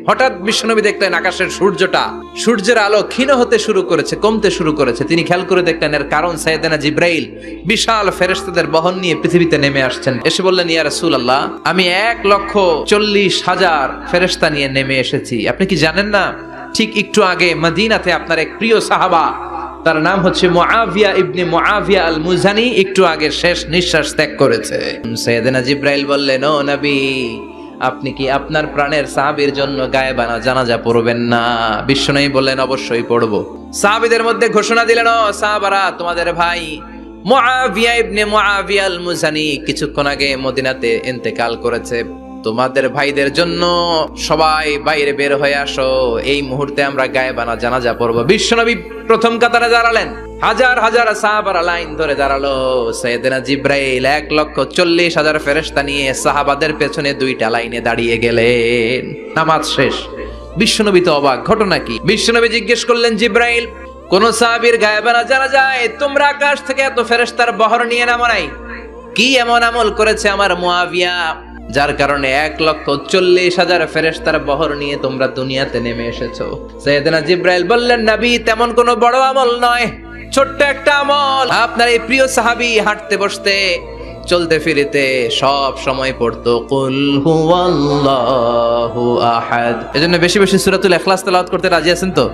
হঠাৎ বিশ্বনবী দেখলেন আকাশের সূর্যের আলো ক্ষীণ হতে শুরু করেছে, কমতে শুরু করেছে। তিনি খেয়াল করে দেখলেন এর কারণ সাইয়েদনা জিব্রাইল বিশাল ফেরেশতাদের বহন নিয়ে পৃথিবীতে নেমে আসছেন। এসে বললেন, ইয়া রাসূলুল্লাহ, আমি 1,40,000 ফেরেশতা নিয়ে নেমে এসেছি। আপনি কি জানেন না, ঠিক একটু আগে মদিনাতে আপনার এক প্রিয় সাহাবা, তার নাম হচ্ছে মুআবিয়া ইবনে মুআবিয়া আল মুজানি, একটু আগে শেষ নিঃশ্বাস ত্যাগ করেছে। সাইয়েদনা জিব্রাইল বললেন, ও নবী, আপনি কি আপনার প্রাণের সাহাবীর জন্য গায়েবানা জানাজা পড়বেন না? বিশ্বনবী বললেন, অবশ্যই পড়ব। সাহাবীদের মধ্যে ঘোষণা দিলেন, ও সাহাবারা, তোমাদের ভাই মুআবিয়া ইবনে মুআবিয়া আল মুজানি কিছুক্ষণ আগে মদিনাতে ইন্তেকাল করেছে। তোমাদের ভাইদের জন্য সবাই বাইরে বের হয়ে আসো, এই মুহূর্তে আমরা গায়েবানা জানাজা পড়ব। বিশ্বনবী প্রথম কাতারে দাঁড়ালেন, হাজার হাজার সাহাবারা লাইন ধরে দাঁড়ালো। সাইয়েদনা জিব্রাইল 1,40,000 ফেরেশতা নিয়ে সাহাবাদের পেছনে 2টা লাইনে দাঁড়িয়ে গেলেন। নামাজ শেষ। বিশ্বনবী তো অবাক, ঘটনা কি? বিশ্বনবী জিজ্ঞেস করলেন, জিব্রাইল, কোন সাহাবীর গায়েবানা জানা যায় তোমরা আকাশ থেকে এত ফেরেশতার বহর নিয়ে নামো নাই? কি এমন আমল করেছে আমার মুআবিয়া, যার কারণে 1,40,000 ফেরেশতার বহর নিয়ে তোমরা দুনিয়াতে নেমে এসেছো? সাইয়েদনা জিব্রাইল বললেন, নবী, তেমন কোনো বড় আমল নয়, ছোট্ট একটা আমল। আপনার এই প্রিয় সাহাবী হাঁটতে বসতে চলতে ফিরিতে সব সময় পড়তো কুল হুয়াল্লাহু আহাদ। এজন্য বেশি বেশি সূরাতুল ইখলাস তেলাওয়াত করতে রাজি আছেন তো?